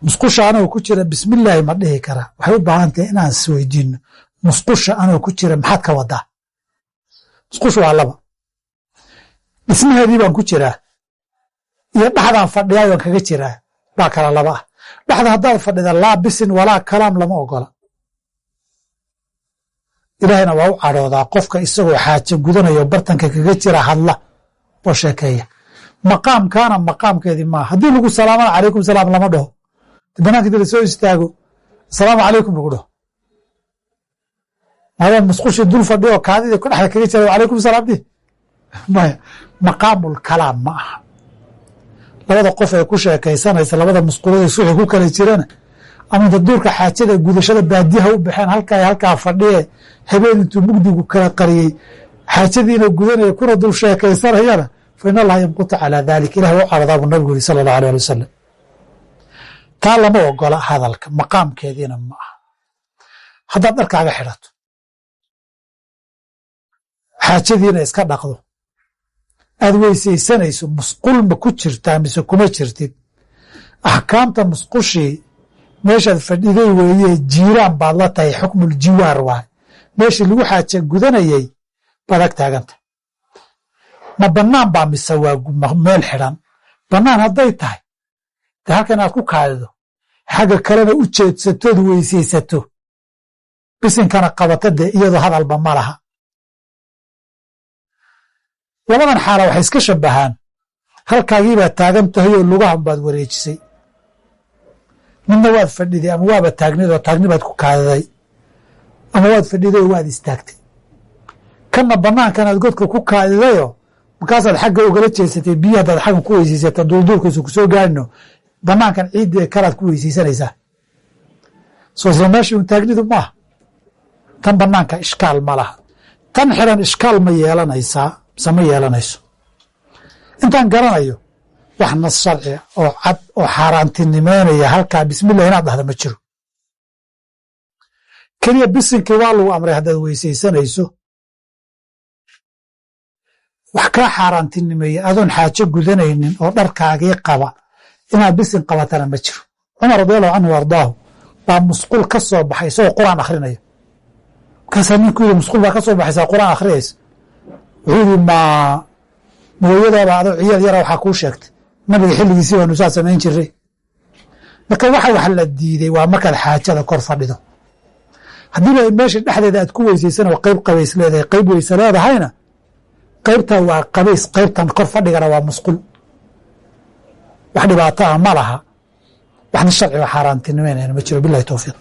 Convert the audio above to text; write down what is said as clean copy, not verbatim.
musqusha anoo ku jira bismillaahi ma dhihi karaa waxay u baahan tahay inaan isweydiino musqusha anoo ku jira maxaad ka wadaa musqusha waa laba dhismaheedii baan ku jiraa iyo dhaxdaan fadhiyaa waan kaga jiraa baa kala laba ah dhaxda haddaad fadhida laa bisin walaa kalaam lama ogola ilaahayna waa u cadhoodaa qofka isagoo xaajo gudanayo bartanka kaga jira hadla oo sheekeeya maqaamkaana maqaamkeedii maaha haddii lagu salaamana calaykum salaam lama dhaho banaanka dila soo istaago asalaamu calaykum lagu dhaho maada musqushi dul fadhiyo kaadida ku dhexda kaga jira calaykum salaam di maya maqaamul kalaam ma aha labada qof ee ku sheekaysanaysa labada musqulood suuxi ku kala jirana ama daduurka xaajada gudashada baadiyaha u baxeen halkaa fadhiye habeen intuu mugdigu kala qariyey xaajadiina gudanaya kuna dul sheekaysanayana fa in allaha yamqutu calaa dalik ilah u caradaa buu nabigu yiri sala allahu alay ali wasalam taa lama ogola hadalka maqaamkeediina ma aha haddaad dharkaaga xidhato xaajadiina iska dhaqdo aad weysaysanayso musqul ma ku jirtaa mise kuma jirtid axkaamta musqushii meeshaad fadhiday weeye jiiraan baad la tahay xukmul jiwaar waay meeshii lagu xaaja gudanayay baad ag taaganta ma bannaan baa mise waa meel xidhan bannaan hadday tahay de halkan aad ku kaadido xagga kalena u jeedsatood weysaysato bisinkana qabata dee iyadoo hadalba ma laha labadan xaala waxay iska shabbahaan halkaagiibaad taagan tahay oo lugahan baad wareejisay midna waad fadhiday ama waaba taagnid oo taagni baad ku kaadiday ama waad fadhiday oo waad istaagtay kanna bannaankanaad godka ku kaadidayoo markaasaad xagga ugala jeesatay biyo haddaad xaggan ku weysaysata duulduulkaisu ku soo gaarino bannaankan ciiddii kalaad ku weysaysanaysaa soo isla meeshii un taagnidu maaha tan bannaanka ishkaal ma laha tan xiran ishkaal ma yeelanaysaa mise ma yeelanayso intaan garanayo wax nas sharciga oo cad oo xaaraantinimeynaya halkaa bismillah inaad dhahda ma jiro keliya bisinkii waa lagu amray haddaad weysaysanayso wax kaa xaaraantinimeeya adoon xaajo gudanaynin oo dharkaagii qaba inaad bisin qabatana ma jiro cumar radiallahu canhu ardaahu baa musqul ka soo baxay isagoo qur'aan akhrinayo markaasaa ninku yidhi musqul baa ka soo baxaysaa qur'aan akhriyaysa wuxuu yidhi mooyadaaba adoo ciyaal yara waxaa kuu sheegtay nabiga xilligiisii waanu saa samayn jiray marka waxa wax la diiday waa markaad xaajada kor fadhido haddiiba meesha dhexdeeda aad ku weysaysan oo qayb qabays leedahay qayb weyse leedahayna qaybtaa waa qabays qaybtan kor fadhigana waa musqul wax dhibaato ah ma laha waxna sharciga xaaraantinimeynayna ma jiro bilahi towfiiq